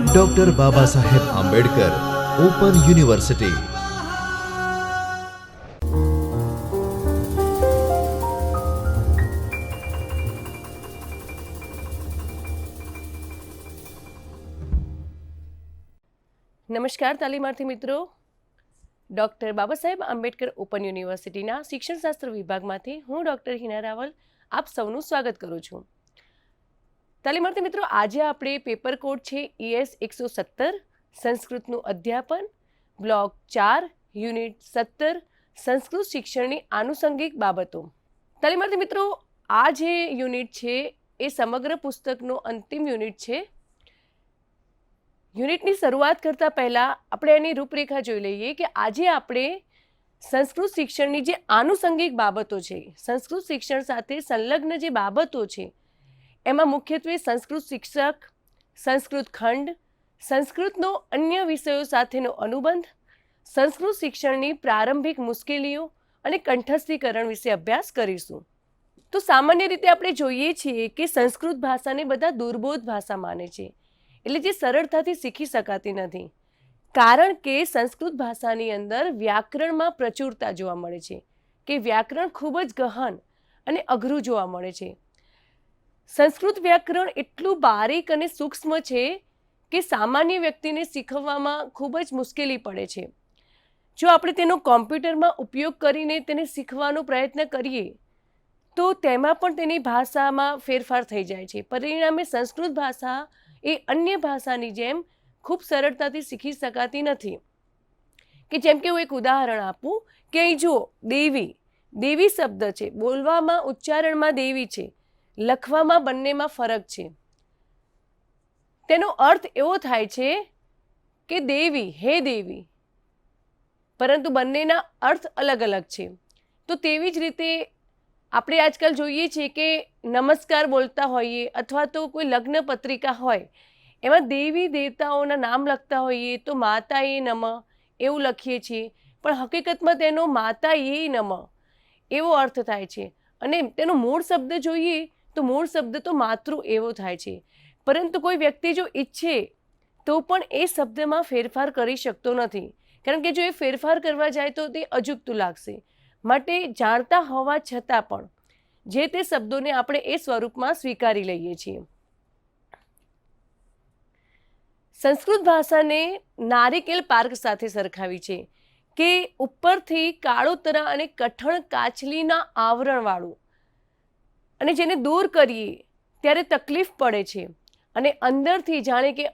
Doctor Baba Saheb Ambedkar open university. નમસ્કાર તાલીમાર્થી મિત્રો, doctor Baba Saheb Ambedkar open યુનિવર્સિટીના શિક્ષણશાસ્ત્ર વિભાગમાંથી હું ડૉક્ટર હિના રાવલ આપ સૌનું સ્વાગત કરું છું। તાલીમાર્થી મિત્રો, આજે આપણે પેપર કોડ છે ES 117 સંસ્કૃતનું અધ્યાપન, બ્લોક 4 યુનિટ 17 સંસ્કૃત શિક્ષણની આનુષંગિક બાબતો। તાલીમાર્થી મિત્રો, આ જે યુનિટ છે એ સમગ્ર પુસ્તકનો અંતિમ યુનિટ છે। યુનિટની શરૂઆત કરતાં પહેલાં આપણે એની રૂપરેખા જોઈ લઈએ કે આજે આપણે સંસ્કૃત શિક્ષણની જે આનુષંગિક બાબતો છે, સંસ્કૃત શિક્ષણ સાથે સંલગ્ન જે બાબતો છે, એમાં મુખ્યત્વે સંસ્કૃત શિક્ષક, સંસ્કૃત ખંડ, સંસ્કૃતનો અન્ય વિષયો સાથેનો અનુબંધ, સંસ્કૃત શિક્ષણની પ્રારંભિક મુશ્કેલીઓ અને કંઠસ્થીકરણ વિશે અભ્યાસ કરીશું। તો સામાન્ય રીતે આપણે જોઈએ છીએ કે સંસ્કૃત ભાષાને બધા દુર્બોધ ભાષા માને છે, એટલે જે સરળતાથી શીખી શકાતી નથી, કારણ કે સંસ્કૃત ભાષાની અંદર વ્યાકરણમાં પ્રચુરતા જોવા મળે છે, કે વ્યાકરણ ખૂબ જ ગહન અને અઘરું જોવા મળે છે। સંસ્કૃત વ્યાકરણ એટલું બારીક અને સૂક્ષ્મ છે કે સામાન્ય વ્યક્તિને શીખવવામાં ખૂબ જ મુશ્કેલી પડે છે। જો આપણે તેનો કોમ્પ્યુટરમાં ઉપયોગ કરીને તેને શીખવાનો પ્રયત્ન કરીએ તો તેમાં પણ તેની ભાષામાં ફેરફાર થઈ જાય છે। પરિણામે સંસ્કૃત ભાષા એ અન્ય ભાષાની જેમ ખૂબ સરળતાથી શીખી શકાતી નથી। કે જેમ કે હું એક ઉદાહરણ આપું કે અહીં જુઓ, દેવી, દેવી શબ્દ છે, બોલવામાં ઉચ્ચારણમાં દેવી છે, લખવામાં બંનેમાં ફરક છે। તેનો અર્થ એવો થાય છે કે દેવી, હે દેવી, પરંતુ બંનેના અર્થ અલગ અલગ છે। તો તેવી જ રીતે આપણે આજકાલ જોઈએ છીએ કે નમસ્કાર બોલતા હોઈએ અથવા તો કોઈ લગ્ન પત્રિકા હોય એમાં દેવી દેવતાઓના નામ લખતા હોઈએ તો માતાએ નમઃ એવું લખીએ છીએ, પણ હકીકતમાં તેનો માતાએ નમઃ એવો અર્થ થાય છે, અને તેનો મૂળ શબ્દ જોઈએ તો મૂળ શબ્દ તો માતૃ એવો થાય છે, પરંતુ કોઈ વ્યક્તિ જો ઈચ્છે તો પણ એ શબ્દમાં ફેરફાર કરી શકતો નથી, કારણ કે જો એ ફેરફાર કરવા જાય તો તે અજુગતું લાગશે। માટે જાણતા હોવા છતાં પણ જે તે શબ્દોને આપણે એ સ્વરૂપમાં સ્વીકારી લઈએ છીએ। સંસ્કૃત ભાષાને નારિકેલ પાર્ક સાથે સરખાવી છે કે ઉપરથી કાળોતરા અને કઠણ કાચલીના આવરણવાળું, અને જેને દૂર કરીએ ત્યારે તકલીફ પડે છે, અને અંદરથી જાણે કે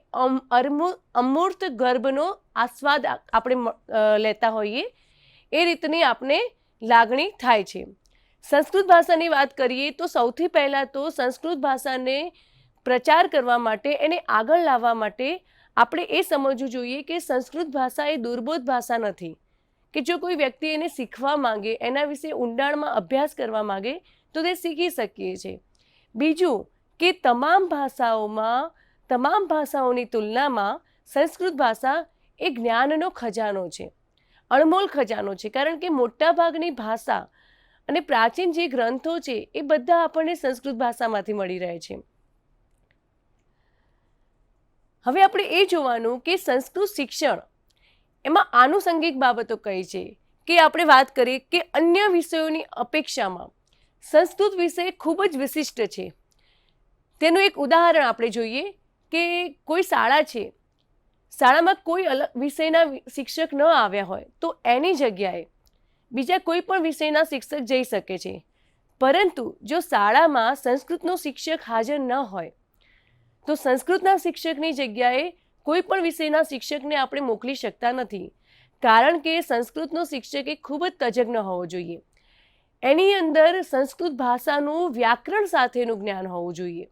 અમૂર્ત ગર્ભનો આસ્વાદ આપણે લેતા હોઈએ એ રીતની આપણે લાગણી થાય છે। સંસ્કૃત ભાષાની વાત કરીએ તો સૌથી પહેલાં તો સંસ્કૃત ભાષાને પ્રચાર કરવા માટે, એને આગળ લાવવા માટે આપણે એ સમજવું જોઈએ કે સંસ્કૃત ભાષા એ દુર્બોધ ભાષા નથી, કે જો કોઈ વ્યક્તિ એને શીખવા માંગે, એના વિશે ઊંડાણમાં અભ્યાસ કરવા માંગે તો તે શીખી શકીએ છીએ। બીજું કે તમામ ભાષાઓની તુલનામાં સંસ્કૃત ભાષા એ જ્ઞાનનો ખજાનો છે, અણમોલ ખજાનો છે, કારણ કે મોટાભાગની ભાષા અને પ્રાચીન જે ગ્રંથો છે એ બધા આપણને સંસ્કૃત ભાષામાંથી મળી રહે છે। હવે આપણે એ જોવાનું કે સંસ્કૃત શિક્ષણ એમાં આનુષંગિક બાબતો કઈ છે, કે આપણે વાત કરીએ કે અન્ય વિષયોની અપેક્ષામાં સંસ્કૃત વિષય ખૂબ જ વિશિષ્ટ છે। તેનું એક ઉદાહરણ આપણે જોઈએ કે કોઈ શાળા છે, શાળામાં કોઈ અલગ વિષયના શિક્ષક ન આવ્યા હોય તો એની જગ્યાએ બીજા કોઈ પણ વિષયના શિક્ષક જઈ શકે છે, પરંતુ જો શાળામાં સંસ્કૃતનો શિક્ષક હાજર ન હોય તો સંસ્કૃતના શિક્ષકની જગ્યાએ કોઈ પણ વિષયના શિક્ષકને આપણે મોકલી શકતા નથી, કારણ કે સંસ્કૃતનો શિક્ષક એ ખૂબ જ તજજ્ઞ હોવો જોઈએ, એની અંદર સંસ્કૃત ભાષાનું વ્યાકરણ સાથેનું જ્ઞાન હોવું જોઈએ,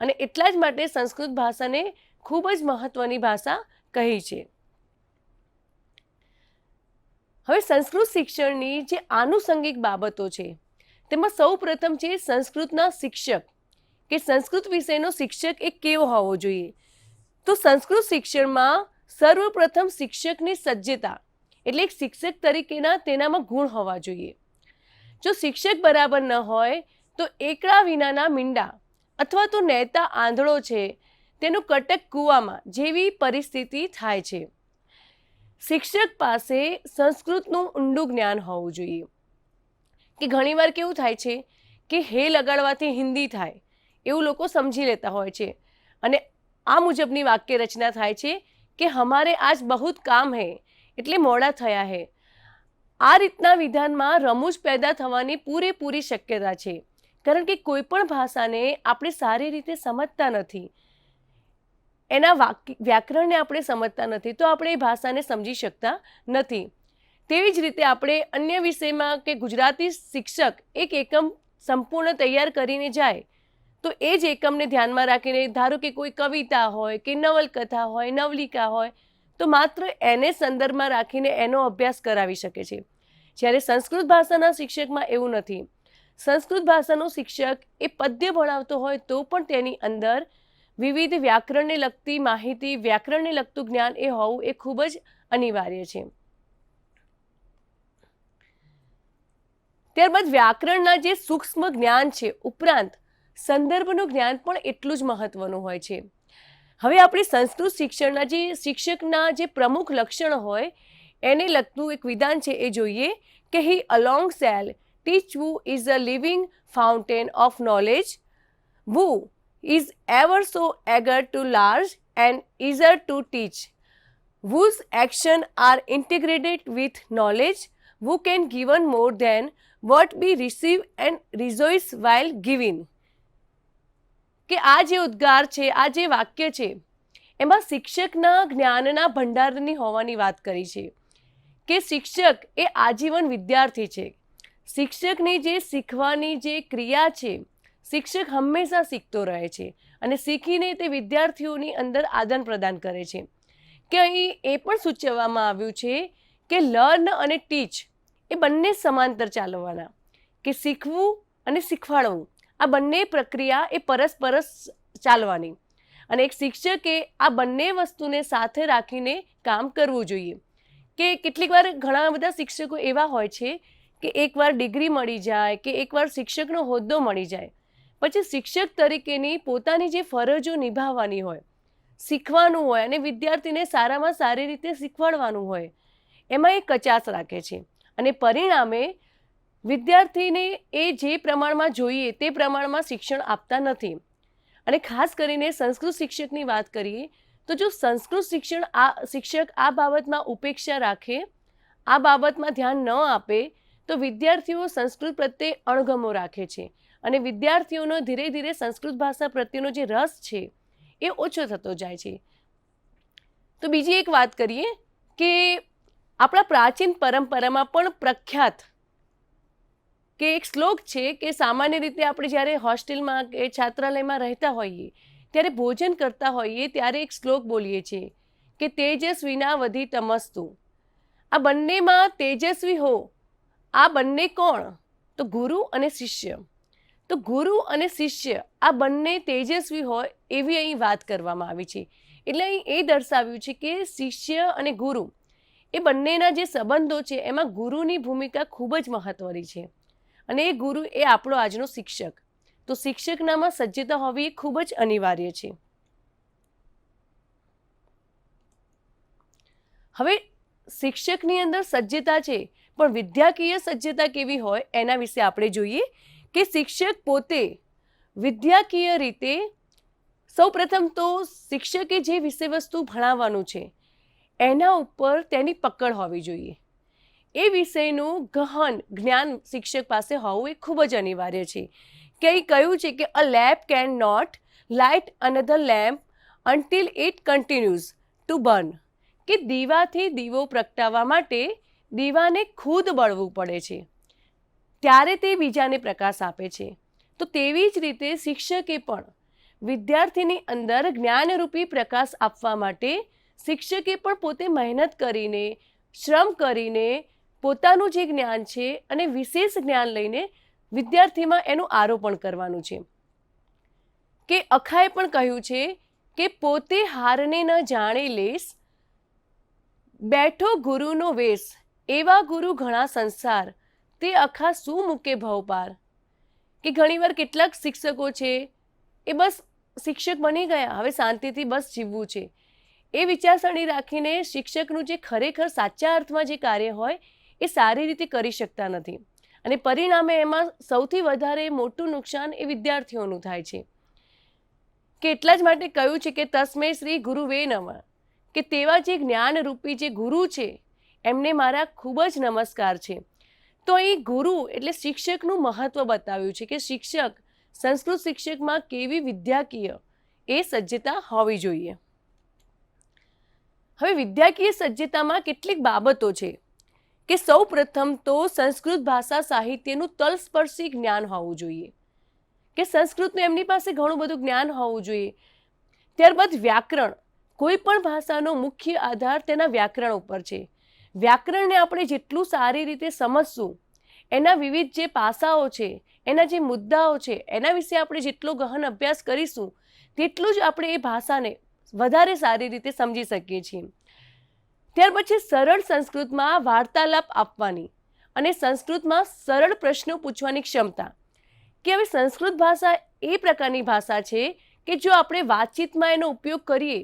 અને એટલા જ માટે સંસ્કૃત ભાષાને ખૂબ જ મહત્વની ભાષા કહી છે। હવે સંસ્કૃત શિક્ષણની જે આનુષંગિક બાબતો છે તેમાં સૌ પ્રથમ છે સંસ્કૃતના શિક્ષક, કે સંસ્કૃત વિષયનો શિક્ષક એ કેવો હોવો જોઈએ। તો સંસ્કૃત શિક્ષણમાં સર્વપ્રથમ શિક્ષકની સજ્જતા, એટલે એક શિક્ષક તરીકેના તેનામાં ગુણ હોવા જોઈએ। જો શિક્ષક બરાબર ન હોય તો એકડા વિનાના મીંડા અથવા તો નેતા આંધળો છે તેનું કટક કૂવામાં જેવી પરિસ્થિતિ થાય છે. શિક્ષક પાસે સંસ્કૃતનું ઊંડું જ્ઞાન હોવું જોઈએ. કે ઘણીવાર કેવું થાય છે કે હે લગાડવાથી હિન્દી થાય એવું લોકો સમજી લેતા હોય છે અને આ મુજબની વાક્ય રચના થાય છે કે હમારે આજ બહુત કામ હે એટલે મોડા થયા હે. આ રીતના વિધાનમાં રમૂજ પેદા થવાની પૂરેપૂરી શક્યતા છે, કારણ કે કોઈ પણ ભાષાને આપણે સારી રીતે સમજતા નથી, એના વ્યાકરણને આપણે સમજતા નથી, તો આપણે એ ભાષાને સમજી શકતા નથી. તેવી જ રીતે આપણે અન્ય વિષયમાં કે ગુજરાતી શિક્ષક એક એકમ સંપૂર્ણ તૈયાર કરીને જાય તો એ જ એકમને ધ્યાનમાં રાખીને, ધારો કે કોઈ કવિતા હોય કે નવલકથા હોય, નવલિકા હોય, તો માત્ર એને સંદર્ભમાં રાખીને એનો અભ્યાસ કરાવી શકે છે. જ્યારે સંસ્કૃત ભાષાના શિક્ષકમાં એવું નથી. સંસ્કૃત ભાષાનો શિક્ષક એ પદ્ય ભણાવતો હોય તો પણ તેની અંદર વિવિધ વ્યાકરણને લગતી માહિતી, વ્યાકરણને લગતું જ્ઞાન એ હોવું એ ખૂબ જ અનિવાર્ય છે. ત્યારબાદ વ્યાકરણના જે સૂક્ષ્મ જ્ઞાન છે ઉપરાંત સંદર્ભનું જ્ઞાન પણ એટલું જ મહત્વનું હોય છે. હવે આપણે સંસ્કૃત શિક્ષણના જે શિક્ષકના જે પ્રમુખ લક્ષણ હોય એને લગતું એક વિધાન છે એ જોઈએ કે he alone shall teach who is a living fountain of knowledge, who is ever so eager to learn and eager to teach, whose action are integrated with knowledge, who can given more than what be receive and rejoice while giving. કે આ જે ઉદ્ગાર છે, આ જે વાક્ય છે એમાં શિક્ષકના જ્ઞાનના ભંડારની હોવાની વાત કરી છે કે શિક્ષક એ આજીવન વિદ્યાર્થી છે. શિક્ષકની જે શીખવાની જે ક્રિયા છે, શિક્ષક હંમેશા શીખતો રહે છે અને શીખીને તે વિદ્યાર્થીઓની અંદર આદાન પ્રદાન કરે છે. કે અહીં એ પણ સૂચવવામાં આવ્યું છે કે લર્ન અને ટીચ એ બંને સમાંતર ચાલવાના, કે શીખવું અને શીખવાડવું આ બંને પ્રક્રિયા એ પરસ્પર ચાલવાની અને એક શિક્ષકે આ બંને વસ્તુને સાથે રાખીને કામ કરવું જોઈએ. કે કેટલીક વાર ઘણા બધા શિક્ષકો એવા હોય છે કે એકવાર ડિગ્રી મળી જાય કે એકવાર શિક્ષકનો હોદ્દો મળી જાય પછી શિક્ષક તરીકેની પોતાની જે ફરજો નિભાવવાની હોય, શીખવાનું હોય અને વિદ્યાર્થીને સારામાં સારી રીતે શીખવાડવાનું હોય, એમાં એ કચાશ રાખે છે અને પરિણામે વિદ્યાર્થીને એ જે પ્રમાણમાં જોઈએ તે પ્રમાણમાં શિક્ષણ આપતા નથી. અને ખાસ કરીને સંસ્કૃત શિક્ષકની વાત કરીએ તો જો સંસ્કૃત શિક્ષક આ બાબતમાં ઉપેક્ષા રાખે, આ બાબતમાં ધ્યાન ન આપે તો વિદ્યાર્થીઓ સંસ્કૃત પ્રત્યે અણગમો રાખે છે અને વિદ્યાર્થીઓનો ધીરે ધીરે સંસ્કૃત ભાષા પ્રત્યેનો જે રસ છે એ ઓછો થતો જાય છે. તો બીજી એક વાત કરીએ કે આપણા પ્રાચીન પરંપરામાં પણ પ્રખ્યાત કે એક શ્લોક છે કે સામાન્ય રીતે આપણે જ્યારે હોસ્ટેલમાં કે છાત્રાલયમાં રહેતા હોઈએ ત્યારે ભોજન કરતા હોઈએ ત્યારે એક શ્લોક બોલીએ છીએ કે તેજસ્વીના વધી તમસ્તુ. આ બંનેમાં તેજસ્વી હો, આ બંને કોણ? તો ગુરુ અને શિષ્ય. તો ગુરુ અને શિષ્ય આ બંને તેજસ્વી હોય એવી અહીં વાત કરવામાં આવી છે. એટલે અહીં એ દર્શાવ્યું છે કે શિષ્ય અને ગુરુ એ બંનેના જે સંબંધો છે એમાં ગુરુની ભૂમિકા ખૂબ જ મહત્વની છે અને એ ગુરુ એ આપણો આજનો શિક્ષક. તો શિક્ષકનામાં સજ્જતા હોવી એ ખૂબ જ અનિવાર્ય છે. હવે શિક્ષકની અંદર સજ્જતા છે પણ વિદ્યાકીય સજ્જતા કેવી હોય એના વિશે આપણે જોઈએ કે શિક્ષક પોતે વિદ્યાકીય રીતે સૌપ્રથમ તો શિક્ષકે જે વિષય વસ્તુ ભણાવવાનું છે એના ઉપર તેની પકડ હોવી જોઈએ. એ વિષયનું ગહન જ્ઞાન શિક્ષક પાસે હોવું એ ખૂબ જ અનિવાર્ય છે. કે અહીં કહ્યું છે કે a lamp can not light another lamp until it continues to burn. કે દીવાથી દીવો પ્રગટાવવા માટે દીવાને ખુદ બળવું પડે છે ત્યારે તે બીજાને પ્રકાશ આપે છે. તો તેવી જ રીતે શિક્ષકે પણ વિદ્યાર્થીની અંદર જ્ઞાનરૂપી પ્રકાશ આપવા માટે શિક્ષકે પણ પોતે મહેનત કરીને, શ્રમ કરીને પોતાનું જે જ્ઞાન છે અને વિશેષ જ્ઞાન લઈને વિદ્યાર્થીમાં એનું આરોપણ કરવાનું છે. કે અખાએ પણ કહ્યું છે કે પોતે હારને ન જાણે લેસ, બેઠો ગુરુનો વેશ, એવા ગુરુ ઘણા સંસાર, તે અખા શું મૂકે ભવ પાર. કે ઘણીવાર કેટલાક શિક્ષકો છે એ બસ શિક્ષક બની ગયા, હવે શાંતિથી બસ જીવવું છે, એ વિચારસરણી રાખીને શિક્ષકનું જે ખરેખર સાચા અર્થમાં જે કાર્ય હોય એ સારી રીતે કરી શકતા નથી, અને પરિણામે એમાં સૌથી વધારે મોટું નુકસાન એ વિદ્યાર્થીઓનું થાય છે. કે એટલા જ માટે કહ્યું છે કે તસ્મે શ્રી ગુરુવે નમઃ, કે તેવા જે જ્ઞાનરૂપી જે ગુરુ છે એમને મારા ખૂબ જ નમસ્કાર છે. તો અહીં ગુરુ એટલે શિક્ષકનું મહત્વ બતાવ્યું છે કે શિક્ષક, સંસ્કૃત શિક્ષકમાં કેવી વિદ્યાકીય એ સજ્જતા હોવી જોઈએ. હવે વિદ્યાકીય સજ્જતામાં કેટલીક બાબતો છે કે સૌ પ્રથમ તો સંસ્કૃત ભાષા સાહિત્યનું તલસ્પર્શી જ્ઞાન હોવું જોઈએ, કે સંસ્કૃતનું એમની પાસે ઘણું બધું જ્ઞાન હોવું જોઈએ. ત્યારબાદ વ્યાકરણ, કોઈ પણ ભાષાનો મુખ્ય આધાર તેના વ્યાકરણ ઉપર છે. વ્યાકરણને આપણે જેટલું સારી રીતે સમજશું, એના વિવિધ જે પાસાઓ છે, એના જે મુદ્દાઓ છે, એના વિશે આપણે જેટલો ગહન અભ્યાસ કરીશું તેટલું જ આપણે એ ભાષાને વધારે સારી રીતે સમજી શકીએ છીએ. ત્યાર પછી સરળ સંસ્કૃતમાં વાર્તાલાપ આપવાની અને સંસ્કૃતમાં સરળ પ્રશ્નો પૂછવાની ક્ષમતા, કે હવે સંસ્કૃત ભાષા એ પ્રકારની ભાષા છે કે જો આપણે વાતચીતમાં એનો ઉપયોગ કરીએ,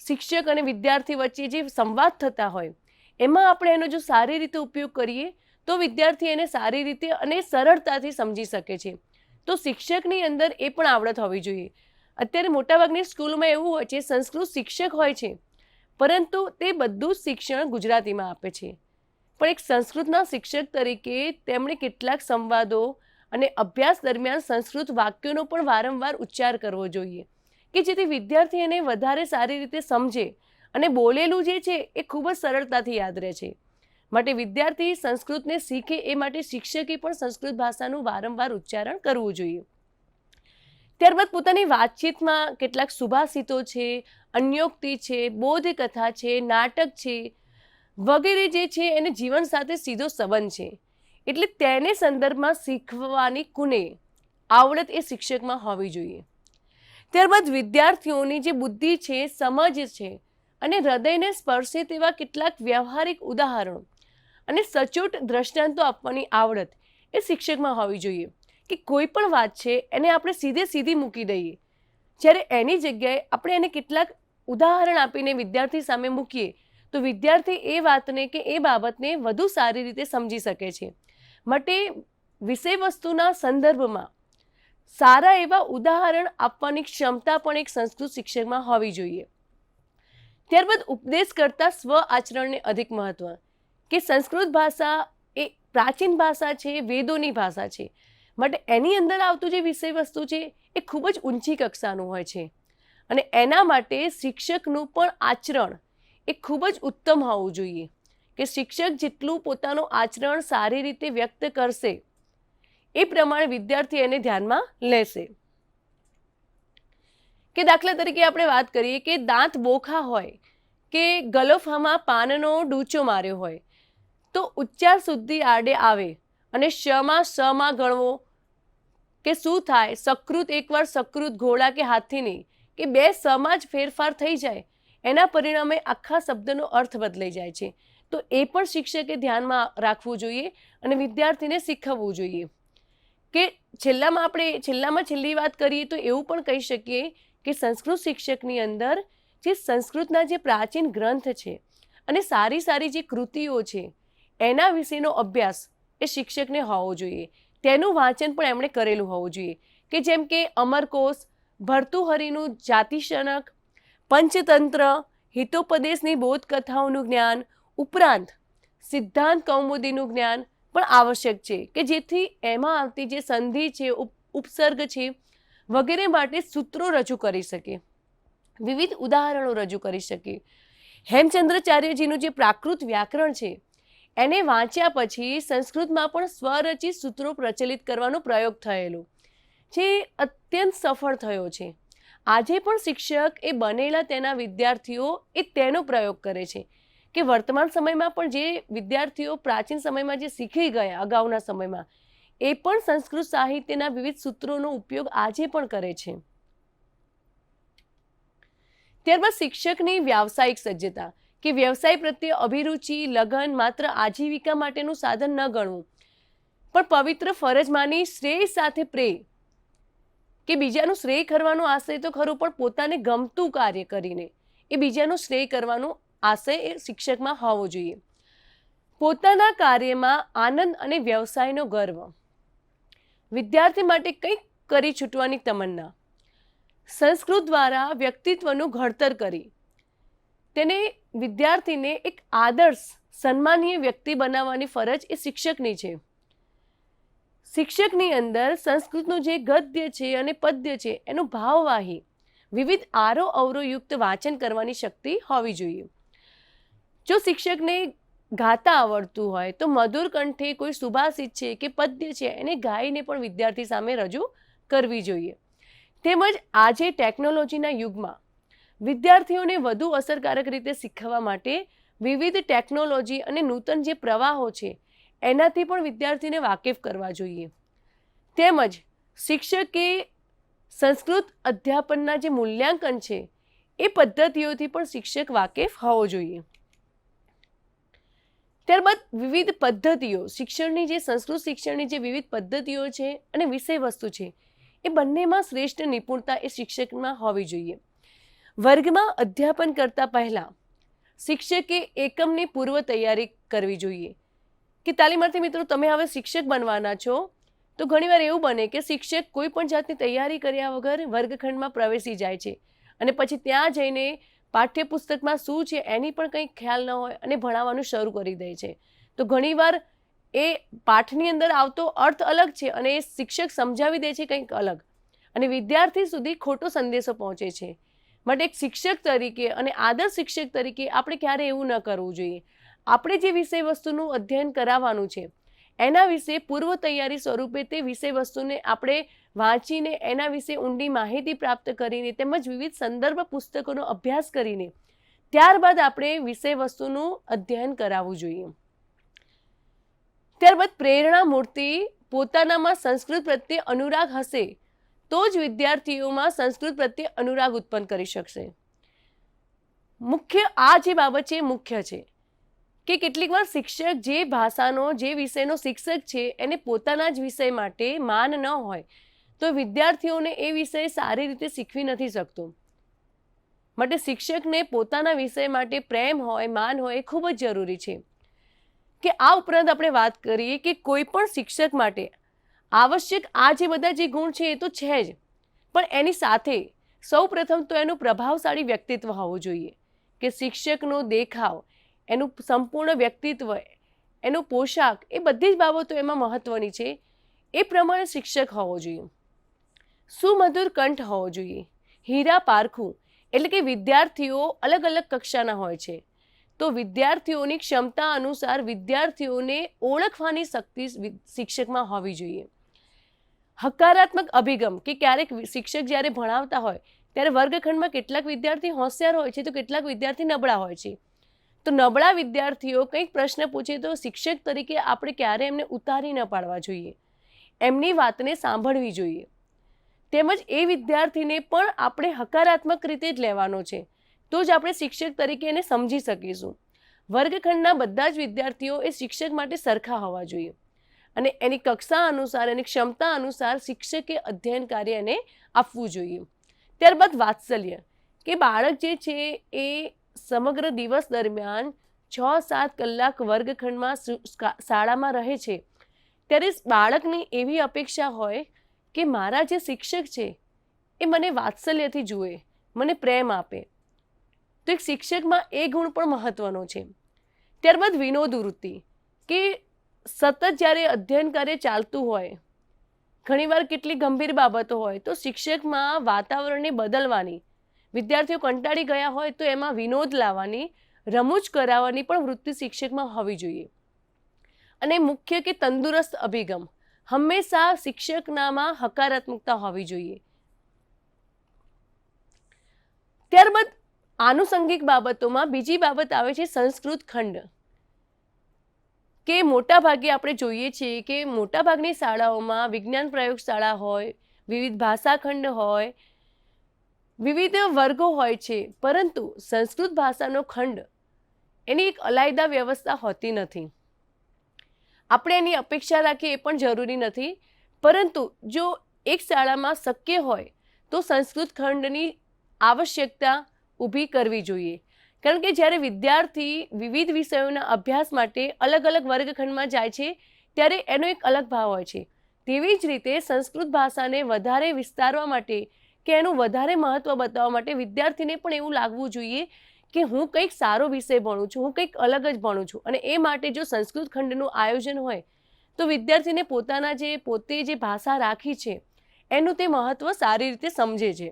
શિક્ષક અને વિદ્યાર્થી વચ્ચે જે સંવાદ થતા હોય એમાં આપણે એનો જો સારી રીતે ઉપયોગ કરીએ તો વિદ્યાર્થી એને સારી રીતે અને સરળતાથી સમજી શકે છે. તો શિક્ષકની અંદર એ પણ આવડત હોવી જોઈએ. અત્યારે મોટાભાગની સ્કૂલોમાં એવું હોય છે, સંસ્કૃત શિક્ષક હોય છે પરંતુ તે બધું જ શિક્ષણ ગુજરાતીમાં આપે છે, પણ એક સંસ્કૃતના શિક્ષક તરીકે તેમણે કેટલાક સંવાદો અને અભ્યાસ દરમિયાન સંસ્કૃત વાક્યોનો પણ વારંવાર ઉચ્ચાર કરવો જોઈએ કે જેથી વિદ્યાર્થી એને વધારે સારી રીતે સમજે અને બોલેલું જે છે એ ખૂબ જ સરળતાથી યાદ રહે છે. માટે વિદ્યાર્થી સંસ્કૃતને શીખે એ માટે શિક્ષકે પણ સંસ્કૃત ભાષાનું વારંવાર ઉચ્ચારણ કરવું જોઈએ. ત્યારબાદ પોતાની વાતચીતમાં કેટલાક સુભાષિતો છે, અન્યોક્તિ છે, બોધકથા છે, નાટક છે વગેરે જે છે એને જીવન સાથે સીધો સંબંધ છે, એટલે તેને સંદર્ભમાં શીખવાની કુને આવડત એ શિક્ષકમાં હોવી જોઈએ. ત્યારબાદ વિદ્યાર્થીઓની જે બુદ્ધિ છે, સમજ છે અને હૃદયને સ્પર્શે તેવા કેટલાક વ્યવહારિક ઉદાહરણો અને સચોટ દ્રષ્ટાંતો આપવાની આવડત એ શિક્ષકમાં હોવી જોઈએ, કે કોઈ પણ વાત છે એને આપણે સીધી મૂકી દઈએ, જ્યારે એની જગ્યાએ આપણે એને કેટલાક ઉદાહરણ આપીને વિદ્યાર્થી સામે મૂકીએ તો વિદ્યાર્થી એ વાતને કે એ બાબતને વધુ સારી રીતે સમજી શકે છે. માટે વિષય વસ્તુના સંદર્ભમાં સારા એવા ઉદાહરણ આપવાની ક્ષમતા પણ એક સંસ્કૃત શિક્ષકમાં હોવી જોઈએ. ત્યારબાદ ઉપદેશ કરતા સ્વ આચરણને અધિક મહત્વ, કે સંસ્કૃત ભાષા એ પ્રાચીન ભાષા છે, વેદોની ભાષા છે, માટે એની અંદર આવતું જે વિષય વસ્તુ છે એ ખૂબ જ ઊંચી કક્ષાનું હોય છે, અને એના માટે શિક્ષકનું પણ આચરણ એ ખૂબ જ ઉત્તમ હોવું જોઈએ, કે શિક્ષક જેટલું પોતાનું આચરણ સારી રીતે વ્યક્ત કરશે એ પ્રમાણે વિદ્યાર્થી એને ધ્યાનમાં લેશે. કે દાખલા તરીકે આપણે વાત કરીએ કે દાંત બોખા હોય કે ગલોફામાં પાનનો ડૂચો માર્યો હોય તો ઉચ્ચાર શુદ્ધિ આડે આવે અને શમાં ગણવો કે શું થાય, સકૃત એકવાર સકૃત ઘોડા કે હાથીની, કે બે સમાં જ ફેરફાર થઈ જાય, એના પરિણામે આખા શબ્દનો અર્થ બદલાઈ જાય છે. તો એ પણ શિક્ષકે ધ્યાનમાં રાખવું જોઈએ અને વિદ્યાર્થીને શીખવવું જોઈએ. કે છેલ્લામાં છેલ્લી વાત કરીએ તો એવું પણ કહી શકીએ કે સંસ્કૃત શિક્ષકની અંદર જે સંસ્કૃતના જે પ્રાચીન ગ્રંથ છે અને સારી જે કૃતિઓ છે એના વિશેનો અભ્યાસ એ શિક્ષકને હોવો જોઈએ. તેનું વાંચન પણ એમણે કરેલું હોવું જોઈએ, કે જેમ કે અમરકોશ, ભર્તુહરિનું જાતિશનક, પંચતંત્ર, હિતોપદેશની બોધકથાઓનું જ્ઞાન ઉપરાંત સિદ્ધાંત કૌમુદીનું જ્ઞાન પણ આવશ્યક છે, કે જેથી એમાં આવતી જે સંધિ છે, ઉપસર્ગ છે વગેરે માટે સૂત્રો રજૂ કરી શકે, વિવિધ ઉદાહરણો રજૂ કરી શકે. હેમચંદ્રાચાર્યજીનું જે પ્રાકૃત વ્યાકરણ છે એને વાંચ્યા પછી સંસ્કૃતમાં પણ સ્વરચિત સૂત્રો પ્રચલિત કરવાનો પ્રયોગ થયેલો, જે અત્યંત સફળ થયો છે. આજે પણ શિક્ષક એ બનેલા તેના વિદ્યાર્થીઓ એ તેનો પ્રયોગ કરે છે, કે વર્તમાન સમયમાં પણ જે વિદ્યાર્થીઓ પ્રાચીન સમયમાં જે શીખી ગયા અગાઉના સમયમાં એ પણ સંસ્કૃત સાહિત્યના વિવિધ સૂત્રોનો ઉપયોગ આજે પણ કરે છે. ત્યારબાદ શિક્ષકની વ્યાવસાયિક સજ્જતા, કે વ્યવસાય પ્રત્યે અભિરુચિ, લગન માત્ર આજીવિકા માટેનું સાધન ન ગણવું, પણ પવિત્ર ફરજ માની શ્રેય સાથે પ્રેય કે બીજાનું શ્રેય કરવાનો આશય તો ખરો, પણ પોતાને ગમતું કાર્ય કરીને એ બીજાનું શ્રેય કરવાનો આશય એ શિક્ષકમાં હોવો જોઈએ. પોતાના કાર્યમાં આનંદ અને વ્યવસાયનો ગર્વ, વિદ્યાર્થી માટે કંઈક કરી છૂટવાની તમન્ના, સંસ્કૃત દ્વારા વ્યક્તિત્વનું ઘડતર કરી તેને વિદ્યાર્થીને એક આદર્શ સન્માનીય વ્યક્તિ બનાવવાની ફરજ એ શિક્ષકની છે. શિક્ષકની અંદર સંસ્કૃતનું જે ગદ્ય છે અને પદ્ય છે એનું ભાવવાહી વિવિધ આરો અવરોયુક્ત વાંચન કરવાની શક્તિ હોવી જોઈએ. જો શિક્ષકને ગાતા આવડતું હોય તો મધુર કંઠે કોઈ સુભાષિત છે કે પદ્ય છે એને ગાઈને પણ વિદ્યાર્થી સામે રજૂ કરવી જોઈએ. તેમજ આજે ટેકનોલોજીના યુગમાં વિદ્યાર્થીઓને વધુ અસરકારક રીતે શીખવવા માટે વિવિધ ટેકનોલોજી અને નૂતન જે પ્રવાહો છે એનાથી પણ વિદ્યાર્થીને વાકેફ કરવા જોઈએ. તેમજ શિક્ષકે સંસ્કૃત અધ્યાપનના જે મૂલ્યાંકન છે એ પદ્ધતિઓથી પણ શિક્ષક વાકેફ હોવો જોઈએ. ત્યારબાદ વિવિધ પદ્ધતિઓ, શિક્ષણની જે સંસ્કૃત શિક્ષણની જે વિવિધ પદ્ધતિઓ છે અને વિષય વસ્તુ છે એ બંનેમાં શ્રેષ્ઠ નિપુણતા એ શિક્ષકમાં હોવી જોઈએ. વર્ગમાં અધ્યાપન કરતા પહેલા શિક્ષકે એકમની પૂર્વ તૈયારી કરવી જોઈએ. કે તાલીમાર્થી મિત્રો, તમે હવે શિક્ષક બનવાના છો તો ઘણીવાર એવું બને કે શિક્ષક કોઈ પણ જાતની તૈયારી કર્યા વગર વર્ગખંડમાં પ્રવેશી જાય છે અને પછી ત્યાં જઈને પાઠ્યપુસ્તકમાં શું છે એની પણ કંઈ ખ્યાલ ન હોય અને ભણાવવાનું શરૂ કરી દે છે. તો ઘણીવાર એ પાઠની અંદર આવતો અર્થ અલગ છે અને એ શિક્ષક સમજાવી દે છે કંઈક અલગ અને વિદ્યાર્થી સુધી ખોટો સંદેશો પહોંચે છે. માટે એક શિક્ષક તરીકે અને આદર્શ શિક્ષક તરીકે આપણે ક્યારે એવું ન કરવું જોઈએ. આપણે જે વિષય વસ્તુનું અધ્યયન કરાવવાનું છે એના વિશે પૂર્વ તૈયારી સ્વરૂપે તે વિષય વસ્તુને આપણે વાંચીને એના વિશે ઊંડી માહિતી પ્રાપ્ત કરીને તેમજ વિવિધ સંદર્ભ પુસ્તકોનો અભ્યાસ કરીને ત્યારબાદ આપણે વિષય વસ્તુનું અધ્યયન કરાવવું જોઈએ. ત્યારબાદ પ્રેરણા મૂર્તિ પોતાનામાં સંસ્કૃત પ્રત્યે અનુરાગ હશે તો જ વિદ્યાર્થીઓમાં સંસ્કૃત પ્રત્યે અનુરાગ ઉત્પન્ન કરી શકશે. મુખ્ય આ જે બાબત છે મુખ્ય છે કે કેટલીક વાર શિક્ષક જે ભાષાનો જે વિષયનો શિક્ષક છે એને પોતાના જ વિષય માટે માન ન હોય તો વિદ્યાર્થીઓને એ વિષય સારી રીતે શીખવી નથી શકતો. માટે શિક્ષકને પોતાના વિષય માટે પ્રેમ હોય, માન હોય એ ખૂબ જ જરૂરી છે. કે આ ઉપરાંત આપણે વાત કરીએ કે કોઈ પણ શિક્ષક માટે આવશ્યક આ જે બધા જે ગુણ છે એ તો છે જ, પણ એની સાથે સૌ પ્રથમ તો એનું પ્રભાવશાળી વ્યક્તિત્વ હોવું જોઈએ. કે શિક્ષકનો દેખાવ, એનું સંપૂર્ણ વ્યક્તિત્વ, એનો પોશાક, એ બધી જ બાબતો એમાં મહત્વની છે. એ પ્રમાણે શિક્ષક હોવો જોઈએ. સુમધુર કંઠ હોવો જોઈએ. હીરા પારખું એટલે કે વિદ્યાર્થીઓ અલગ અલગ કક્ષાના હોય છે તો વિદ્યાર્થીઓની ક્ષમતા અનુસાર વિદ્યાર્થીઓને ઓળખવાની શક્તિ શિક્ષકમાં હોવી જોઈએ. હકારાત્મક અભિગમ કે ક્યારેક શિક્ષક જ્યારે ભણાવતા હોય ત્યારે વર્ગખંડમાં કેટલાક વિદ્યાર્થી હોશિયાર હોય છે તો કેટલાક વિદ્યાર્થી નબળા હોય છે. તો નબળા વિદ્યાર્થીઓ કંઈક પ્રશ્ન પૂછે તો શિક્ષક તરીકે આપણે ક્યારે એમને ઉતારી ન પાડવા જોઈએ, એમની વાતને સાંભળવી જોઈએ. તેમજ એ વિદ્યાર્થીને પણ આપણે હકારાત્મક રીતે જ લેવાનો છે તો જ આપણે શિક્ષક તરીકે એને સમજી શકીશું. વર્ગખંડના બધા જ વિદ્યાર્થીઓ એ શિક્ષક માટે સરખા હોવા જોઈએ અને એની કક્ષા અનુસાર, એની ક્ષમતા અનુસાર શિક્ષકે અધ્યયન કાર્ય એને આપવું જોઈએ. ત્યારબાદ વાત્સલ્ય કે બાળક જે છે એ સમગ્ર દિવસ દરમિયાન 6-7 કલાક વર્ગખંડમાં શાળામાં રહે છે ત્યારે બાળકની એવી અપેક્ષા હોય કે મારા જે શિક્ષક છે એ મને વાત્સલ્યથી જુએ, મને પ્રેમ આપે. તો એક શિક્ષકમાં એ ગુણ પણ મહત્વનો છે. ત્યારબાદ વિનોદ વૃત્તિ કે સતત જ્યારે અધ્યયન કાર્ય ચાલતું હોય, ઘણીવાર કેટલી ગંભીર બાબતો હોય તો શિક્ષકમાં વાતાવરણને બદલવાની, વિદ્યાર્થીઓ કંટાળી ગયા હોય તો એમાં વિનોદ લાવવાની, રમૂજ કરાવવાની પણ વૃત્તિ શિક્ષકમાં હોવી જોઈએ. અને મુખ્ય કે તંદુરસ્ત અભિગમ, હંમેશા શિક્ષકનામાં હકારાત્મકતા હોવી જોઈએ. ત્યારબાદ આનુષંગિક બાબતોમાં બીજી બાબત આવે છે સંસ્કૃત ખંડ. કે મોટા ભાગે આપણે જોઈએ છીએ કે મોટાભાગની શાળાઓમાં વિજ્ઞાન પ્રયોગશાળા હોય, વિવિધ ભાષાખંડ હોય, વિવિધ વર્ગો હોય છે, પરંતુ સંસ્કૃત ભાષાનો ખંડ એની એક અલાયદા વ્યવસ્થા હોતી નથી. આપણે એની અપેક્ષા રાખીએ એ પણ જરૂરી નથી, પરંતુ જો એક શાળામાં શક્ય હોય તો સંસ્કૃત ખંડની આવશ્યકતા ઊભી કરવી જોઈએ. કારણ કે જ્યારે વિદ્યાર્થી વિવિધ વિષયોના અભ્યાસ માટે અલગ અલગ વર્ગખંડમાં જાય છે ત્યારે એનો એક અલગ ભાવ હોય છે. તેવી જ રીતે સંસ્કૃત ભાષાને વધારે વિસ્તારવા માટે કે એનું વધારે મહત્ત્વ બતાવવા માટે વિદ્યાર્થીને પણ એવું લાગવું જોઈએ કે હું કંઈક સારો વિષય ભણું છું, હું કંઈક અલગ જ ભણું છું. અને એ માટે જો સંસ્કૃત ખંડનું આયોજન હોય તો વિદ્યાર્થીને પોતે જે ભાષા રાખી છે એનું તે મહત્ત્વ સારી રીતે સમજે છે.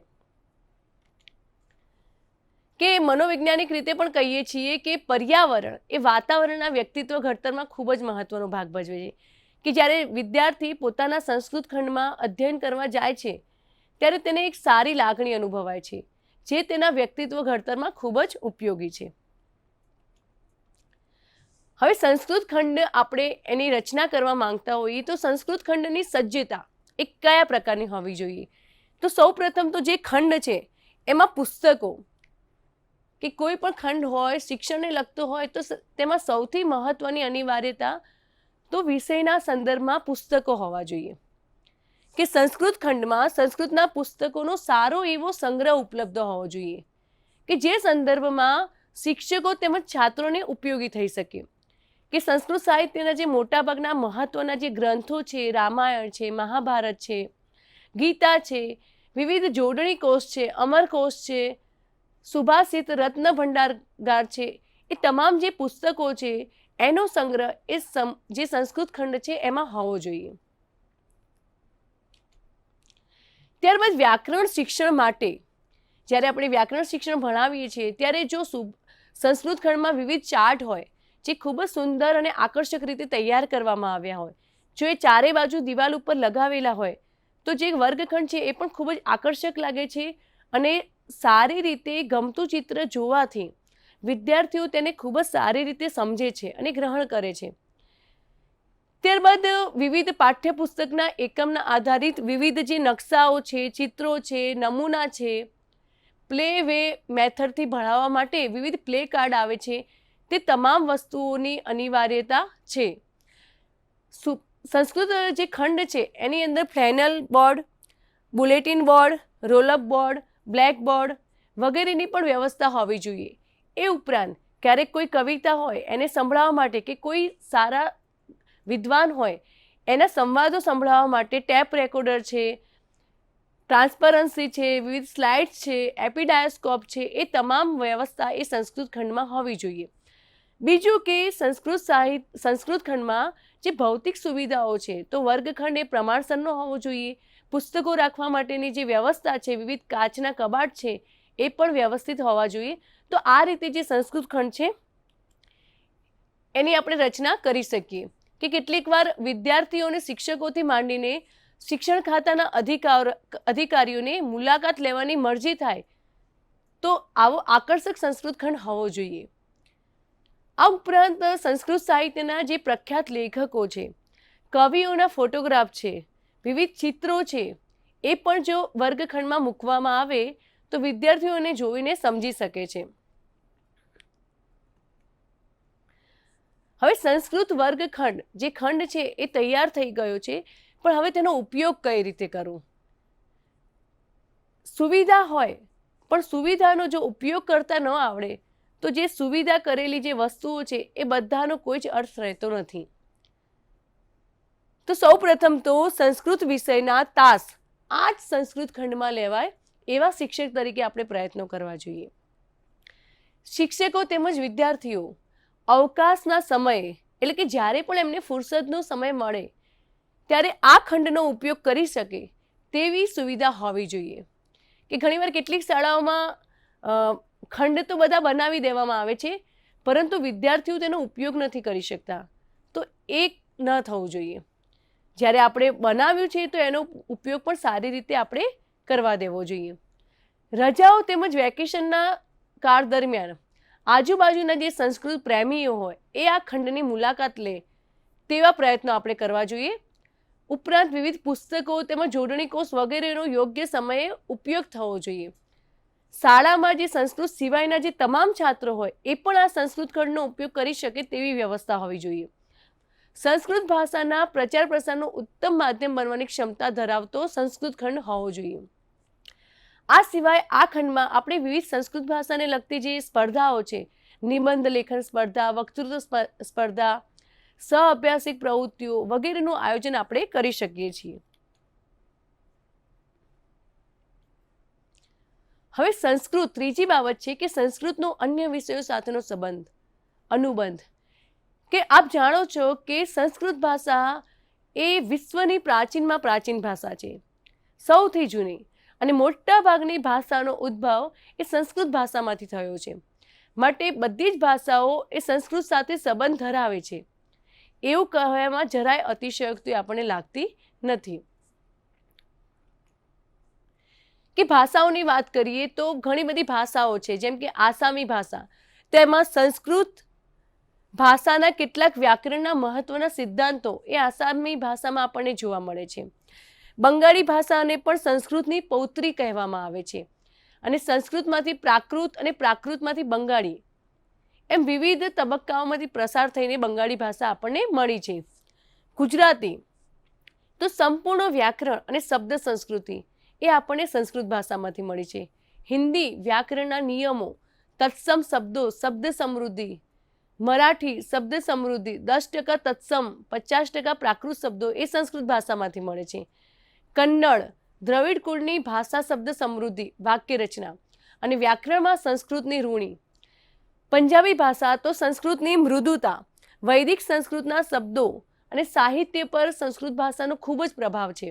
કે મનોવૈજ્ઞાનિક રીતે પણ કહીએ છીએ કે પર્યાવરણ એ વાતાવરણના વ્યક્તિત્વ ઘડતરમાં ખૂબ જ મહત્વનો ભાગ ભજવે છે. કે જ્યારે વિદ્યાર્થી પોતાના સંસ્કૃત ખંડમાં અધ્યયન કરવા જાય છે ત્યારે તેને એક સારી લાગણી અનુભવાય છે, જે તેના વ્યક્તિત્વ ઘડતરમાં ખૂબ જ ઉપયોગી છે. હવે સંસ્કૃત ખંડ આપણે એની રચના કરવા માંગતા હોઈએ તો સંસ્કૃત ખંડની સજ્જતા એ કયા પ્રકારની હોવી જોઈએ? તો સૌપ્રથમ તો જે ખંડ છે એમાં પુસ્તકો, કે કોઈ પણ ખંડ હોય શિક્ષણને લગતો હોય તો તેમાં સૌથી મહત્વની અનિવાર્યતા તો વિષયના સંદર્ભમાં પુસ્તકો હોવા જોઈએ. કે સંસ્કૃત ખંડમાં સંસ્કૃતના પુસ્તકોનો સારો એવો સંગ્રહ ઉપલબ્ધ હોવો જોઈએ કે જે સંદર્ભમાં શિક્ષકો તેમજ છાત્રોને ઉપયોગી થઈ શકે. કે સંસ્કૃત સાહિત્યના જે મોટાભાગના મહત્વના જે ગ્રંથો છે, રામાયણ છે, મહાભારત છે, ગીતા છે, વિવિધ જોડણી કોષ છે, અમરકોશ છે, સુભાષિત, રત્ન ભંડારગાર છે, એ તમામ જે પુસ્તકો છે એનો સંગ્રહ જે સંસ્કૃત ખંડ છે એમાં હોવો જોઈએ. ત્યારબાદ વ્યાકરણ શિક્ષણ માટે જ્યારે આપણે વ્યાકરણ શિક્ષણ ભણાવીએ છીએ ત્યારે જો સંસ્કૃત ખંડમાં વિવિધ ચાર્ટ હોય જે ખૂબ જ સુંદર અને આકર્ષક રીતે તૈયાર કરવામાં આવ્યા હોય, જો એ ચારે બાજુ દિવાલ ઉપર લગાવેલા હોય તો જે વર્ગખંડ છે એ પણ ખૂબ જ આકર્ષક લાગે છે અને સારી રીતે ગમતું ચિત્ર જોવાથી વિદ્યાર્થીઓ તેને ખૂબ જ સારી રીતે સમજે છે અને ગ્રહણ કરે છે. ત્યારબાદ વિવિધ પાઠ્યપુસ્તકના એકમના આધારિત વિવિધ જે નકશાઓ છે, ચિત્રો છે, નમૂના છે, પ્લે વે મેથડથી ભણાવવા માટે વિવિધ પ્લે કાર્ડ આવે છે, તે તમામ વસ્તુઓની અનિવાર્યતા છે. સંસ્કૃત જે ખંડ છે એની અંદર flannel board, bulletin board, roll up board, black board વગેરેની પણ વ્યવસ્થા હોવી જોઈએ. એ ઉપરાંત ક્યારેક કોઈ કવિતા હોય એને સંભળાવવા માટે કે કોઈ સારા વિદ્વાન હોય એના સંવાદો સંભળાવવા માટે ટેપ રેકોર્ડર છે, ટ્રાન્સપરન્સી છે, વિવિધ સ્લાઇડ્સ છે, એપિડાયોસ્કોપ છે, એ તમામ વ્યવસ્થા એ સંસ્કૃત ખંડમાં હોવી જોઈએ. બીજું કે સંસ્કૃત ખંડમાં જે ભૌતિક સુવિધાઓ છે તો વર્ગખંડ એ પ્રમાણસરનો હોવો જોઈએ. પુસ્તકો રાખવા માટેની જે વ્યવસ્થા છે, વિવિધ કાચના કબાટ છે એ પણ વ્યવસ્થિત હોવા જોઈએ. તો આ રીતે જે સંસ્કૃત ખંડ છે એની આપણે રચના કરી શકીએ. કે કેટલીક વાર વિદ્યાર્થીઓને શિક્ષકોથી માંડીને શિક્ષણ ખાતાના અધિકારીઓને મુલાકાત લેવાની મરજી થાય તો આવો આકર્ષક સંસ્કૃત ખંડ હોવો જોઈએ. આ ઉપરાંત સંસ્કૃત સાહિત્યના જે પ્રખ્યાત લેખકો છે, કવિઓના ફોટોગ્રાફ છે, વિવિધ ચિત્રો છે, એ પણ જો વર્ગખંડમાં મૂકવામાં આવે તો વિદ્યાર્થીઓને જોઈને સમજી શકે છે. હવે સંસ્કૃત વર્ગખંડ જે ખંડ છે એ તૈયાર થઈ ગયો છે, પણ હવે તેનો ઉપયોગ કઈ રીતે કરવો? સુવિધા હોય પણ સુવિધાનો જો ઉપયોગ કરતા ન આવડે તો જે સુવિધા કરેલી જે વસ્તુઓ છે એ બધાનો કોઈ જ અર્થ રહેતો નથી. તો સૌપ્રથમ તો સંસ્કૃત વિષયના તાસ આ જ સંસ્કૃત ખંડમાં લેવાય એવા શિક્ષક તરીકે આપણે પ્રયત્નો કરવા જોઈએ. શિક્ષકો તેમજ વિદ્યાર્થીઓ અવકાશના સમયે એટલે કે જ્યારે પણ એમને ફુરસદનો સમય મળે ત્યારે આ ખંડનો ઉપયોગ કરી શકે તેવી સુવિધા હોવી જોઈએ. કે ઘણીવાર કેટલીક શાળાઓમાં ખંડ તો બધા બનાવી દેવામાં આવે છે પરંતુ વિદ્યાર્થીઓ તેનો ઉપયોગ નથી કરી શકતા, તો એ ન થવું જોઈએ. જ્યારે આપણે બનાવ્યું છે તો એનો ઉપયોગ પણ સારી રીતે આપણે કરવા દેવો જોઈએ. રજાઓ તેમજ વેકેશનના કાળ દરમિયાન આજુબાજુના જે સંસ્કૃત પ્રેમીઓ હોય એ આ ખંડની મુલાકાત લે તેવા પ્રયત્નો આપણે કરવા જોઈએ. ઉપરાંત વિવિધ પુસ્તકો તેમજ જોડણી કોષ વગેરેનો યોગ્ય સમયે ઉપયોગ થવો જોઈએ. શાળામાં જે સંસ્કૃત સિવાયના જે તમામ છાત્રો હોય એ પણ આ સંસ્કૃત ખંડનો ઉપયોગ કરી શકે તેવી વ્યવસ્થા હોવી જોઈએ. સંસ્કૃત ભાષાના પ્રચાર પ્રસારનું ઉત્તમ માધ્યમ બનવાની ક્ષમતા ધરાવતો સંસ્કૃત ખંડ હોવો જોઈએ. આ સિવાય આ ખંડમાં આપણે વિવિધ સંસ્કૃત ભાષાને લગતી જે સ્પર્ધાઓ છે, નિબંધ લેખન સ્પર્ધા, વક્તૃત્વ સ્પર્ધા, સહ-અભ્યાસિક પ્રવૃત્તિઓ વગેરેનું આયોજન આપણે કરી શકીએ છીએ. હવે સંસ્કૃત, ત્રીજી બાબત છે કે સંસ્કૃતનો અન્ય વિષયો સાથેનો સંબંધ, અનુબંધ. કે આપ જાણો છો કે સંસ્કૃત ભાષા એ વિશ્વની પ્રાચીનમાં પ્રાચીન ભાષા છે, સૌથી જૂની, અને મોટા ભાગની ભાષાનો ઉદ્ભવ એ સંસ્કૃત ભાષામાંથી થયો છે. માટે બધી જ ભાષાઓ એ સંસ્કૃત સાથે સંબંધ ધરાવે છે એવું કહેવામાં જરાય અતિશયોક્તિ આપણને લાગતી નથી. કે ભાષાઓની વાત કરીએ તો ઘણી બધી ભાષાઓ છે, જેમ કે આસામી ભાષા, તેમાં સંસ્કૃત ભાષાના કેટલાક વ્યાકરણના મહત્વના સિદ્ધાંતો એ આસામી ભાષામાં આપણને જોવા મળે છે. બંગાળી ભાષાને પણ સંસ્કૃતની પૌત્રી કહેવામાં આવે છે, અને સંસ્કૃતમાંથી પ્રાકૃત અને પ્રાકૃતમાંથી બંગાળી એમ વિવિધ તબક્કાઓમાંથી પ્રસાર થઈને બંગાળી ભાષા આપણને મળી છે. ગુજરાતી તો સંપૂર્ણ વ્યાકરણ અને શબ્દ સંસ્કૃતિ એ આપણને સંસ્કૃત ભાષામાંથી મળી છે. હિન્દી વ્યાકરણના નિયમો, તત્સમ શબ્દો, શબ્દ સમૃદ્ધિ. મરાઠી શબ્દ સમૃદ્ધિ, 10% તત્સમ, 50% પ્રાકૃત શબ્દો એ સંસ્કૃત ભાષામાંથી મળે છે. કન્નડ દ્રવિડ કુળની ભાષા શબ્દ સમૃદ્ધિ, વાક્ય રચના અને વ્યાકરણમાં સંસ્કૃતની ઋણી. પંજાબી ભાષા તો સંસ્કૃતની મૃદુતા, વૈદિક સંસ્કૃતના શબ્દો અને સાહિત્ય પર સંસ્કૃત ભાષાનો ખૂબ જ પ્રભાવ છે.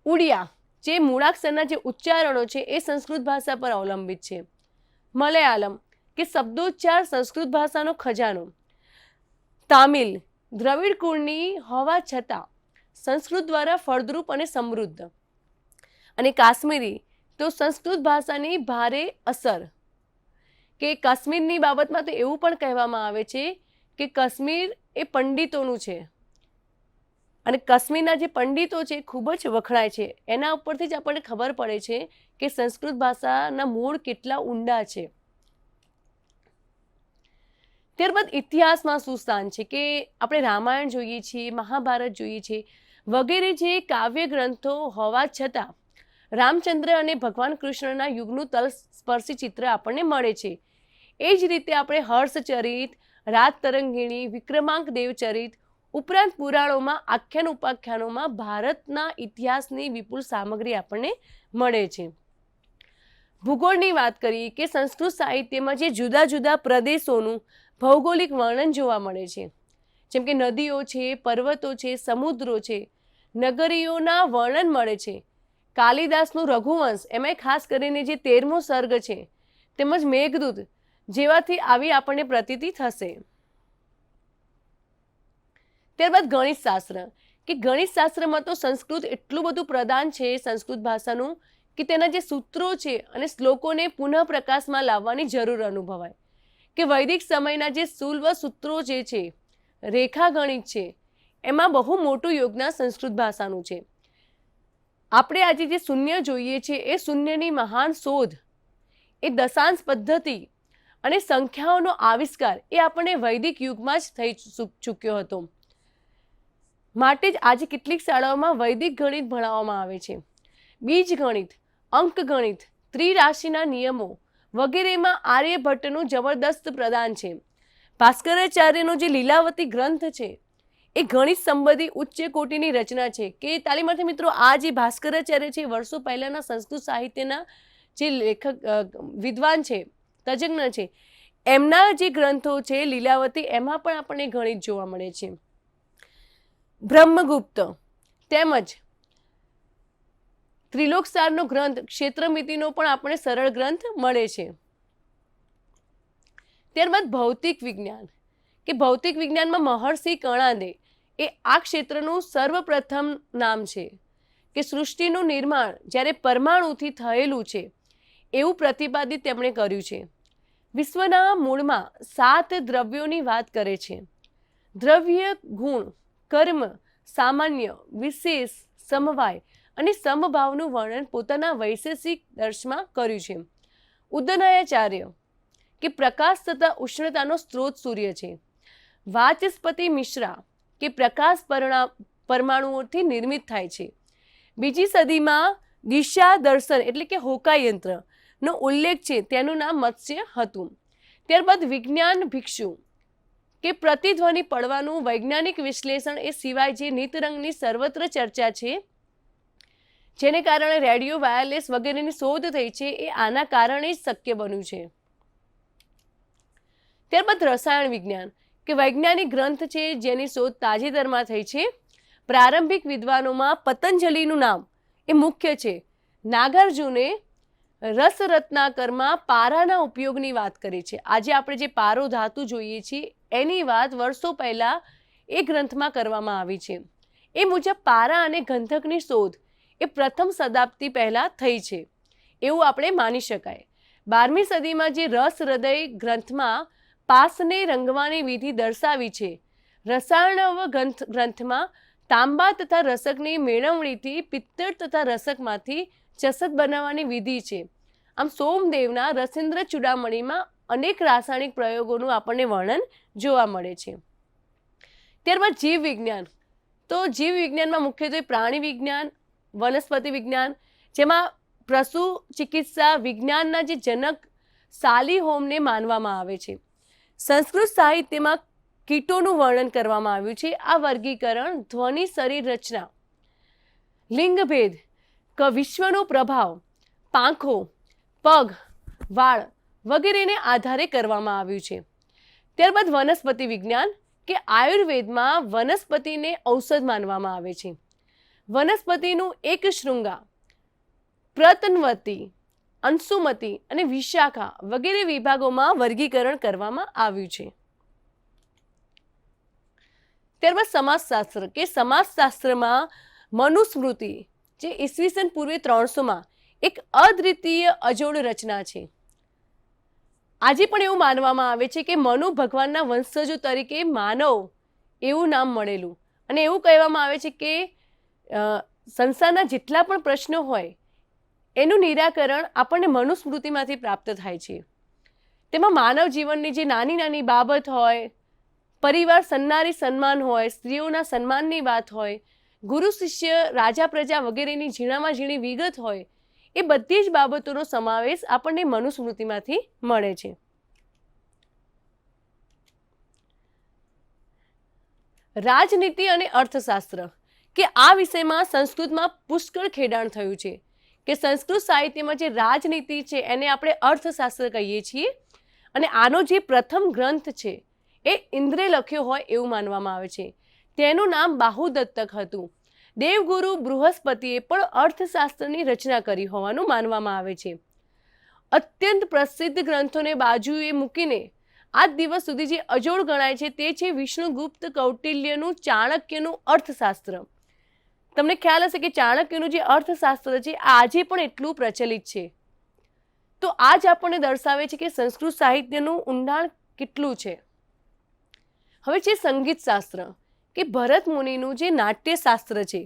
ઉડિયા જે મૂળાક્ષરના જે ઉચ્ચારણો છે એ સંસ્કૃત ભાષા પર અવલંબિત છે. મલયાલમ કે શબ્દોચ્ચાર સંસ્કૃત ભાષાનો ખજાનો. તામિલ દ્રવિડ કુળની હોવા છતાં સંસ્કૃત દ્વારા ફળદ્રુપ અને સમૃદ્ધ. અને કાશ્મીરી તો સંસ્કૃત ભાષાની ભારે અસર. કે કાશ્મીરની બાબતમાં તો એવું પણ કહેવામાં આવે છે કે કાશ્મીર એ પંડિતોનું છે, અને કાશ્મીરના જે પંડિતો છે ખૂબ જ વખણાય છે. એના ઉપરથી જ આપણને ખબર પડે છે કે સંસ્કૃત ભાષાના મૂળ કેટલા ઊંડા છે. ત્યારબાદ ઇતિહાસમાં શું સ્થાન છે કે આપણે રામાયણ જોઈએ છીએ, મહાભારત જોઈએ છીએ વગેરે જે કાવ્ય ગ્રંથો હોવા છતાં રામચંદ્ર અને ભગવાન કૃષ્ણના યુગનું તલસ્પર્શી ચિત્ર આપણને મળે છે. એ જ રીતે આપણે હર્ષચરિત, રાત તરંગિણી, વિક્રમાંક દેવચરિત ઉપરાંત પુરાણોમાં, આખ્યાન ઉપાખ્યાનોમાં ભારતના ઇતિહાસની વિપુલ સામગ્રી આપણને મળે છે. ભૂગોળની વાત કરીએ કે સંસ્કૃત સાહિત્યમાં જે જુદા જુદા પ્રદેશોનું ભૌગોલિક વર્ણન જોવા મળે છે, જેમ કે નદીઓ છે, પર્વતો છે, સમુદ્રો છે, નગરીઓના વર્ણન મળે છે. કાલિદાસનું રઘુવંશ એમાં ખાસ કરીને જે 13મો સર્ગ છે તેમજ મેઘદૂત જેવાથી આવી આપણને પ્રતીતિ થશે. ત્યારબાદ ગણિત શાસ્ત્ર કે ગણિત શાસ્ત્રમાં તો સંસ્કૃત એટલું બધું પ્રદાન છે સંસ્કૃત ભાષાનું કે તેના જે સૂત્રો છે અને શ્લોકોને પુનઃ પ્રકાશમાં લાવવાની જરૂર અનુભવાય. કે વૈદિક સમયના જે શુલ્વ સૂત્રો જે છે, રેખા ગણિત છે, એમાં બહુ મોટું યોગદાન સંસ્કૃત ભાષાનું છે. આપણે આજે જે શૂન્ય જોઈએ છે એ શૂન્યની મહાન શોધ, એ દશાંશ પદ્ધતિ અને સંખ્યાઓનો આવિષ્કાર એ આપણને વૈદિક યુગમાં જ થઈ ચૂક્યો હતો. માટે જ આજે કેટલીક શાળાઓમાં વૈદિક ગણિત ભણાવવામાં આવે છે. બીજ ગણિત, અંક ગણિત, ત્રિરાશિના નિયમો વગેરેમાં આર્યભટ્ટનું જબરદસ્ત પ્રદાન છે. ભાસ્કરાચાર્યનો જે લીલાવતી ગ્રંથ છે એ ગણિત સંબંધી ઉચ્ચ કોટીની રચના છે. કે તાલીમાર્થી મિત્રો, આ જે ભાસ્કરાચાર્ય છે વર્ષો પહેલાના સંસ્કૃત સાહિત્યના જે લેખક વિદ્વાન છે, તજજ્ઞ છે, એમના જે ગ્રંથો છે લીલાવતી, એમાં પણ આપણને ગણિત જોવા મળે છે. બ્રહ્મગુપ્ત તેમજ ત્રિલોકસારનો ગ્રંથ ક્ષેત્રમિતિનો પણ આપણે સરળ ગ્રંથ મળે છે. ત્યારબાદ ભૌતિક વિજ્ઞાન કે ભૌતિક વિજ્ઞાનમાં મહર્ષિ કણાદે એ આ ક્ષેત્રનું સર્વપ્રથમ નામ છે. કે સૃષ્ટિનું નિર્માણ જ્યારે પરમાણુથી થયેલું છે એવું પ્રતિપાદિત તેમણે કર્યું છે. વિશ્વના મૂળમાં 7 દ્રવ્યોની વાત કરે છે. દ્રવ્ય, ગુણ, કર્મ, સામાન્ય, વિશેષ, સમવાય અને સમભાવનું વર્ણન પોતાના વૈશેષિક દર્શમાં કર્યું છે. ઉદયનાચાર્ય કે પ્રકાશ તથા ઉષ્ણતાનો સ્ત્રોત સૂર્ય છે. વાચસ્પતિ મિશ્રા કે પ્રકાશ પરમાણુઓથી નિર્મિત થાય છે. બીજી સદીમાં દિશા દર્શન એટલે કે હોકાયંત્રનો ઉલ્લેખ છે, તેનું નામ મત્સ્ય હતું. ત્યારબાદ વિજ્ઞાન ભિક્ષુ કે પ્રતિધ્વનિ પડવાનું વૈજ્ઞાનિક વિશ્લેષણ એ સિવાય જે નિતરંગની સર્વત્ર ચર્ચા છે, જેને કારણે રેડિયો, વાયરલેસ વગેરેની શોધ થઈ છે, એ આના કારણે જ શક્ય બન્યું છે. ત્યારબાદ રસાયણ વિજ્ઞાન કે વૈજ્ઞાનિક ગ્રંથ છે જેની શોધ તાજેતરમાં થઈ છે. પ્રારંભિક વિદ્વાનોમાં પતંજલિનું નામ એ મુખ્ય છે. નાગાર્જુને રસરત્નાકરમાં પારાના ઉપયોગની વાત કરી છે. આજે આપણે જે પારો ધાતુ જોઈએ છીએ એની વાત વર્ષો પહેલા એ ગ્રંથમાં કરવામાં આવી છે. એ મુજબ પારા અને ગંધકની શોધ એ પ્રથમ શતાબ્દી પહેલા થઈ છે એવું આપણે માની શકાય. 12મી સદીમાં જે રસ હૃદય ગ્રંથમાં પાસને રંગવાની વિધિ દર્શાવી છે. રસાયણ ગ્રંથમાં તાંબા તથા રસકની મેળવણીથી પિત્તળ તથા રસકમાંથી ચસત બનાવવાની વિધિ છે. આમ સોમદેવના રસિન્દ્ર ચૂડામણીમાં અનેક રાસાયણિક પ્રયોગોનું આપણને વર્ણન જોવા મળે છે. ત્યારબાદ જીવ વિજ્ઞાન. તો જીવ વિજ્ઞાનમાં મુખ્યત્વે પ્રાણી વિજ્ઞાન, વનસ્પતિ વિજ્ઞાન, જેમાં પશુ ચિકિત્સા વિજ્ઞાનના જે જનક સાલીહોમને માનવામાં આવે છે. સંસ્કૃત સાહિત્યમાં કીટોનું વર્ણન કરવામાં આવ્યું છે. આ વર્ગીકરણ ધ્વનિ, શરીર રચના, લિંગભેદ, વિશ્વનો પ્રભાવ, પાંખો, પગ, વાળ વગેરેને આધારે કરવામાં આવ્યું છે. ત્યારબાદ વનસ્પતિ વિજ્ઞાન કે આયુર્વેદમાં વનસ્પતિને ઔષધ માનવામાં આવે છે. વનસ્પતિનું એક શૃંગા, પ્રતનવતી, અંશુમતી અને વિશાખા વગેરે વિભાગોમાં વર્ગીકરણ કરવામાં આવ્યું છે. ત્યારબાદ સમાજશાસ્ત્ર કે સમાજશાસ્ત્રમાં મનુસ્મૃતિ જે ઈસવીસન પૂર્વે 300માં એક અદ્વિતીય અજોડ રચના છે. આજે પણ એવું માનવામાં આવે છે કે મનુ ભગવાનના વંશજો તરીકે માનવ એવું નામ મળેલું, અને એવું કહેવામાં આવે છે કે સંસારના જેટલા પણ પ્રશ્નો હોય એનું નિરાકરણ આપણને મનુસ્મૃતિમાંથી પ્રાપ્ત થાય છે. તેમાં માનવ જીવનની જે નાની નાની બાબત હોય, પરિવાર સન્નારી સન્માન હોય, સ્ત્રીઓના સન્માનની વાત હોય, ગુરુ શિષ્ય, રાજા પ્રજા વગેરેની ઝીણામાં ઝીણી વિગત હોય, એ બધી જ બાબતોનો સમાવેશ આપણને મનુસ્મૃતિમાંથી મળે છે. રાજનીતિ અને અર્થશાસ્ત્ર કે આ વિષયમાં સંસ્કૃતમાં પુષ્કળ ખેડાણ થયું છે કે સંસ્કૃત સાહિત્યમાં જે રાજનીતિ છે એને આપણે અર્થશાસ્ત્ર કહીએ છીએ, અને આનો જે પ્રથમ ગ્રંથ છે એ ઇન્દ્રે લખ્યો હોય એવું માનવામાં આવે છે. તેનું નામ બાહુદત્તક હતું. દેવગુરુ બૃહસ્પતિએ પણ અર્થશાસ્ત્રની રચના કરી હોવાનું માનવામાં આવે છે. અત્યંત પ્રસિદ્ધ ગ્રંથોને બાજુએ મૂકીને આજ દિવસ સુધી જે અજોડ ગણાય છે તે છે વિષ્ણુગુપ્ત કૌટિલ્યનું ચાણક્યનું અર્થશાસ્ત્ર. તમને ખ્યાલ હશે કે ચાણક્યનું જે અર્થશાસ્ત્ર છે આજે પણ એટલું પ્રચલિત છે. તો આ જ આપણને દર્શાવે છે કે સંસ્કૃત સાહિત્યનું ઊંડાણ કેટલું છે. હવે છે સંગીત શાસ્ત્ર કે ભરત મુનિનું જે નાટ્યશાસ્ત્ર છે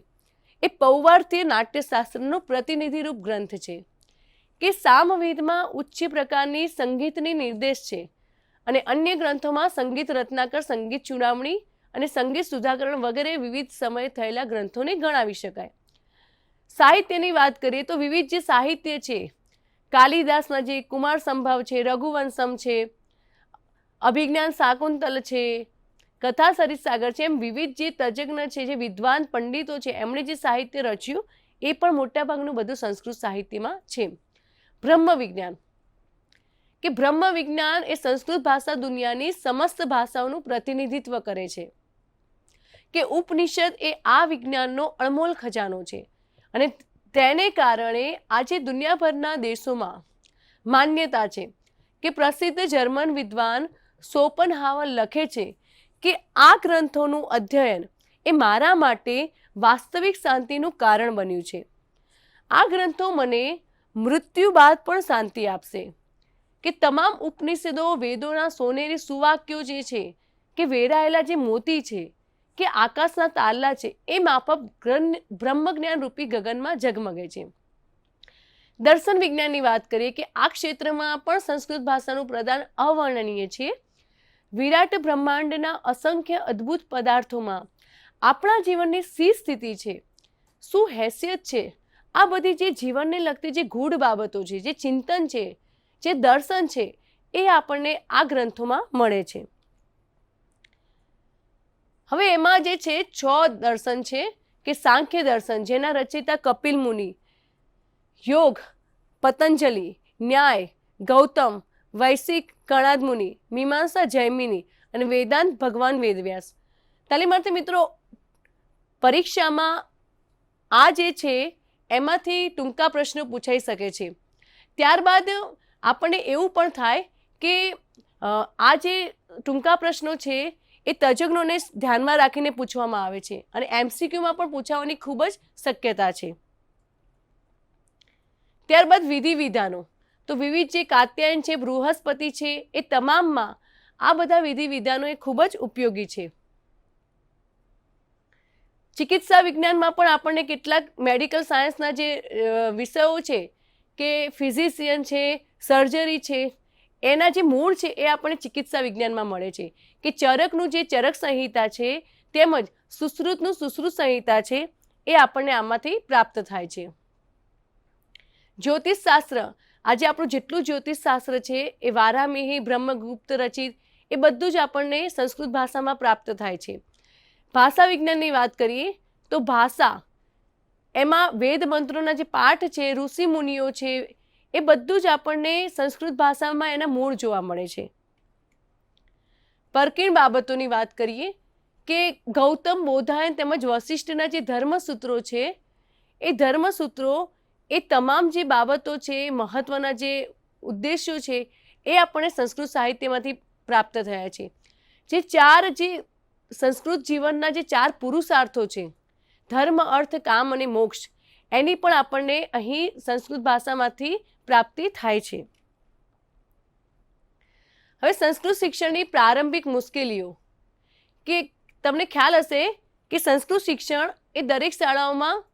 એ પૌવાર્થીય નાટ્યશાસ્ત્રનો પ્રતિનિધિરૂપ ગ્રંથ છે કે સામવેદમાં ઉચ્ચ પ્રકારની સંગીતની નિર્દેશ છે, અને અન્ય ગ્રંથોમાં સંગીત રત્નાકર, સંગીત ચૂડામણી અને સંગીત સુધાકરણ વગેરે વિવિધ સમયે થયેલા ગ્રંથોને ગણાવી શકાય. સાહિત્યની વાત કરીએ તો વિવિધ જે સાહિત્ય છે, કાલિદાસના જે કુમાર સંભવ છે, રઘુવંશમ છે, અભિજ્ઞાન શાકુંતલ છે, કથા સરિતસાગર છે, એમ વિવિધ જે તજજ્ઞ છે, જે વિદ્વાન પંડિતો છે, એમણે જે સાહિત્ય રચ્યું એ પણ મોટાભાગનું બધું સંસ્કૃત સાહિત્યમાં છે. બ્રહ્મ વિજ્ઞાન કે બ્રહ્મ વિજ્ઞાન એ સંસ્કૃત ભાષા દુનિયાની સમસ્ત ભાષાઓનું પ્રતિનિધિત્વ કરે છે કે ઉપનિષદ એ આ વિજ્ઞાનનો અણમોલ ખજાનો છે, અને તેને કારણે આજે દુનિયાભરના દેશોમાં માન્યતા છે કે પ્રસિદ્ધ જર્મન વિદ્વાન શોપનહાવર લખે છે કે આ ગ્રંથોનું અધ્યયન એ મારા માટે વાસ્તવિક શાંતિનું કારણ બન્યું છે. આ ગ્રંથો મને મૃત્યુ બાદ પણ શાંતિ આપશે કે તમામ ઉપનિષદો, વેદોના સોનેરી સુવાક્યો જે છે કે વેરાયેલા જે મોતી છે કે આકાશના તારલા છે એ માફક બ્રહ્મજ્ઞાન રૂપી ગગનમાં ઝગમગે છે. દર્શન વિજ્ઞાનની વાત કરીએ કે આ ક્ષેત્રમાં પણ સંસ્કૃત ભાષાનું પ્રદાન અવર્ણનીય છે. વિરાટ બ્રહ્માંડના અસંખ્ય અદ્ભુત પદાર્થોમાં આપણા જીવનની શી સ્થિતિ છે, શું હેસિયત છે, આ બધી જે જીવનને લગતી જે ગૂઢ બાબતો છે, જે ચિંતન છે, જે દર્શન છે, એ આપણને આ ગ્રંથોમાં મળે છે. હવે એમાં જે છે 6 દર્શન છે કે સાંખ્ય દર્શન, જેના રચયિતા કપિલ મુનિ, યોગ પતંજલિ, ન્યાય ગૌતમ, વૈશિક કણાદ મુનિ, મીમાંસા જૈમિની અને વેદાંત ભગવાન વેદવ્યાસ. તાલીમાર્થી મિત્રો, પરીક્ષામાં આ જે છે એમાંથી ટૂંકા પ્રશ્નો પૂછાઈ શકે છે. ત્યારબાદ આપણને એવું પણ થાય કે આ જે ટૂંકા પ્રશ્નો છે એ તજજ્ઞોને ધ્યાનમાં રાખીને પૂછવામાં આવે છે અને એમસીક્યુમાં પણ પૂછાવાની ખૂબ જ શક્યતા છે. ત્યારબાદ વિધિ વિધાનો, તો વિવિધ જે કાત્યાયન છે, બૃહસ્પતિ છે, એ તમામમાં આ બધા વિધિ વિધાનો એ ખૂબ જ ઉપયોગી છે. ચિકિત્સા વિજ્ઞાનમાં પણ આપણને કેટલાક મેડિકલ સાયન્સના જે વિષયો છે કે ફિઝિશિયન છે, સર્જરી છે, એના જે મૂળ છે એ આપણને ચિકિત્સા વિજ્ઞાનમાં મળે છે કે ચરકનું જે ચરક સંહિતા છે તેમજ સુશ્રુતનું સુશ્રુત સંહિતા છે એ આપણને આમાંથી પ્રાપ્ત થાય છે. જ્યોતિષશાસ્ત્ર, આજે આપણું જેટલું જ્યોતિષશાસ્ત્ર છે એ વારામિહી, બ્રહ્મગુપ્ત રચિત, એ બધું જ આપણને સંસ્કૃત ભાષામાં પ્રાપ્ત થાય છે. ભાષા વિજ્ઞાનની વાત કરીએ તો ભાષા, એમાં વેદ મંત્રોના જે પાઠ છે, ઋષિ મુનિઓ છે, એ બધું જ આપણને સંસ્કૃત ભાષામાં એના મૂળ જોવા મળે છે. પરકીણ બાબતોની વાત કરીએ કે ગૌતમ, બોધાયન તેમજ વશિષ્ઠના જે ધર્મસૂત્રો છે એ ધર્મસૂત્રો, એ તમામ જે બાબતો છે, મહત્વના જે ઉદ્દેશ્યો છે એ આપણને સંસ્કૃત સાહિત્યમાંથી પ્રાપ્ત થયા છે. જે 4 જે સંસ્કૃત જીવનના જે 4 પુરુષાર્થો છે, ધર્મ, અર્થ, કામ અને મોક્ષ, એની પણ આપણને અહીં સંસ્કૃત ભાષામાંથી પ્રાપ્તિ થાય છે. હવે સંસ્કૃત શિક્ષણની પ્રારંભિક મુશ્કેલીઓ, કે તમને ખ્યાલ હશે કે સંસ્કૃત શિક્ષણ એ દરેક શાળાઓમાં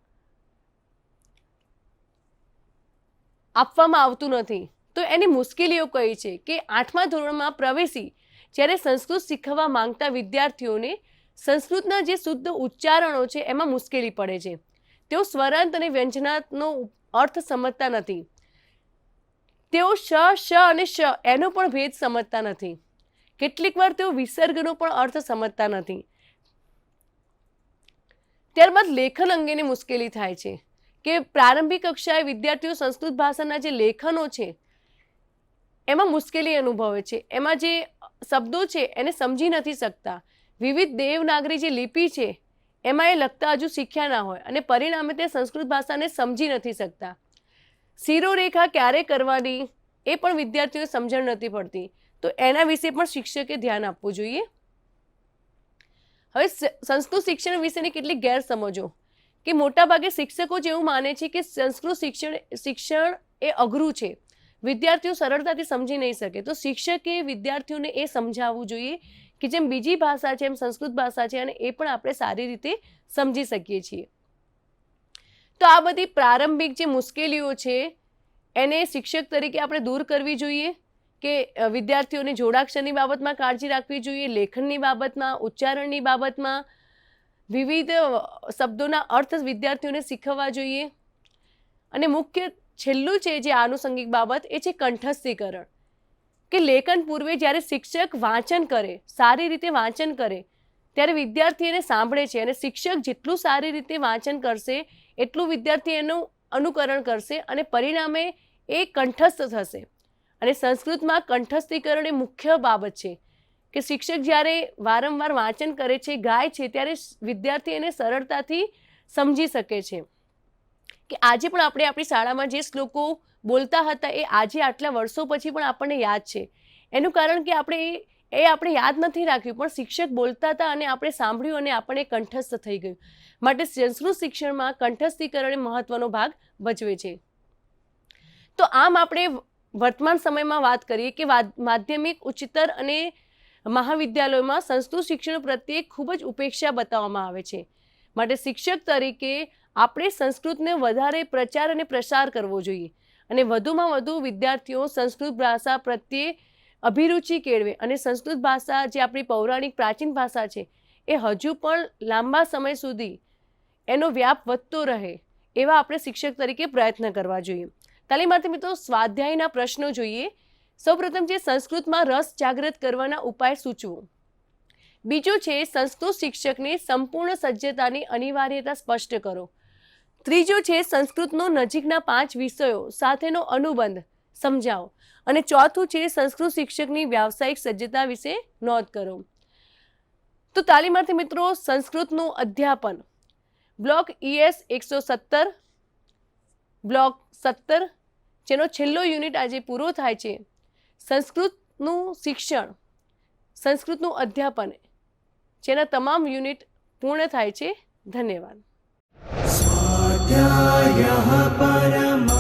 આપવામાં આવતું નથી. તો એની મુશ્કેલીઓ કઈ છે કે 8મા ધોરણમાં પ્રવેશી જ્યારે સંસ્કૃત શીખવા માંગતા વિદ્યાર્થીઓને સંસ્કૃતના જે શુદ્ધ ઉચ્ચારણો છે એમાં મુશ્કેલી પડે છે. તેઓ સ્વરાંત અને વ્યંજનાનો અર્થ સમજતા નથી. તેઓ શ અને શ એનો પણ ભેદ સમજતા નથી. કેટલીક વાર તેઓ વિસર્ગનો પણ અર્થ સમજતા નથી. ત્યારબાદ લેખન અંગેની મુશ્કેલી થાય છે કે પ્રારંભિક કક્ષાએ વિદ્યાર્થીઓ સંસ્કૃત ભાષાના જે લેખનો છે એમાં મુશ્કેલી અનુભવે છે. એમાં જે શબ્દો છે એને સમજી નથી શકતા. વિવિધ દેવનાગરી જે લિપિ છે એમાં એ લખતા હજુ શીખ્યા ના હોય અને પરિણામે તે સંસ્કૃત ભાષાને સમજી નથી શકતા. શિરોરેખા ક્યારે કરવાની એ પણ વિદ્યાર્થીઓને સમજણ નથી પડતી. તો એના વિશે પણ શિક્ષકે ધ્યાન આપવું જોઈએ. હવે સંસ્કૃત શિક્ષણ વિશેની કેટલીક ગેરસમજો, કે મોટાભાગે શિક્ષકો જેવું માને છે કે સંસ્કૃત શિક્ષણ એ અઘરું છે, વિદ્યાર્થીઓ સરળતાથી સમજી નહીં શકે. તો શિક્ષકે વિદ્યાર્થીઓને એ સમજાવવું જોઈએ કે જેમ બીજી ભાષા છે એમ સંસ્કૃત ભાષા છે અને એ પણ આપણે સારી રીતે સમજી શકીએ છીએ. તો આ બધી પ્રારંભિક જે મુશ્કેલીઓ છે એને શિક્ષક તરીકે આપણે દૂર કરવી જોઈએ કે વિદ્યાર્થીઓને જોડાક્ષરની બાબતમાં કાળજી રાખવી જોઈએ, લેખનની બાબતમાં, ઉચ્ચારણની બાબતમાં, વિવિધ શબ્દોના અર્થ વિદ્યાર્થીઓને શીખવવા જોઈએ. અને મુખ્ય છેલ્લું છે જે આનુષંગિક બાબત, એ છે કંઠસ્થીકરણ, કે લેખન પૂર્વે જ્યારે શિક્ષક વાંચન કરે, સારી રીતે વાંચન કરે, ત્યારે વિદ્યાર્થી એને સાંભળે છે અને શિક્ષક જેટલું સારી રીતે વાંચન કરશે એટલું વિદ્યાર્થી એનું અનુકરણ કરશે અને પરિણામે એ કંઠસ્થ થશે. અને સંસ્કૃતમાં કંઠસ્થીકરણ એ મુખ્ય બાબત છે કે શિક્ષક જ્યારે વારંવાર વાંચન કરે છે, ગાય છે, ત્યારે વિદ્યાર્થી એને સરળતાથી સમજી શકે છે. કે આજે પણ આપણે આપણી શાળામાં જે શ્લોકો બોલતા હતા એ આજે આટલા વર્ષો પછી પણ આપણને યાદ છે. એનું કારણ કે આપણે યાદ નથી રાખ્યું, પણ શિક્ષક બોલતા હતા અને આપણે સાંભળ્યું અને આપણે કંઠસ્થ થઈ ગયું. માટે સંસ્કૃત શિક્ષણમાં કંઠસ્થીકરણ એ મહત્વનો ભાગ ભજવે છે. તો આમ આપણે વર્તમાન સમયમાં વાત કરીએ કે માધ્યમિક, ઉચ્ચતર અને મહાવિદ્યાલયોમાં સંસ્કૃત શિક્ષણ પ્રત્યે ખૂબ જ ઉપેક્ષા બતાવવામાં આવે છે. માટે શિક્ષક તરીકે આપણે સંસ્કૃતને વધારે પ્રચાર અને પ્રસાર કરવો જોઈએ અને વધુમાં વધુ વિદ્યાર્થીઓ સંસ્કૃત ભાષા પ્રત્યે અભિરુચિ કેળવે અને સંસ્કૃત ભાષા જે આપણી પૌરાણિક પ્રાચીન ભાષા છે એ હજુ પણ લાંબા સમય સુધી એનો વ્યાપ વધતો રહે એવા આપણે શિક્ષક તરીકે પ્રયત્ન કરવા જોઈએ. તાલીમાર્થી મિત્રો સ્વાધ્યાયના પ્રશ્નો જોઈએ. સૌપ્રથમ છે સંસ્કૃતમાં રસ જાગૃત કરવાના ઉપાય સૂચવો. બીજું છે સંસ્કૃત શિક્ષકની સંપૂર્ણ સજ્જતાની અનિવાર્યતા સ્પષ્ટ કરો. ત્રીજું છે સંસ્કૃતનો નજીકના 5 વિષયો સાથેનો અનુબંધ સમજાવો. અને ચોથું છે સંસ્કૃત શિક્ષકની વ્યાવસાયિક સજ્જતા વિશે નોંધ કરો. તો તાલીમાર્થી મિત્રો સંસ્કૃતનું અધ્યાપન બ્લોક ES 117 બ્લોક 17 જેનો છેલ્લો યુનિટ આજે પૂરો થાય છે. સંસ્કૃતનું શિક્ષણ, સંસ્કૃતનું અધ્યાપન જેના તમામ યુનિટ પૂર્ણ થાય છે. ધન્યવાદ. स्वाध्यायः परमः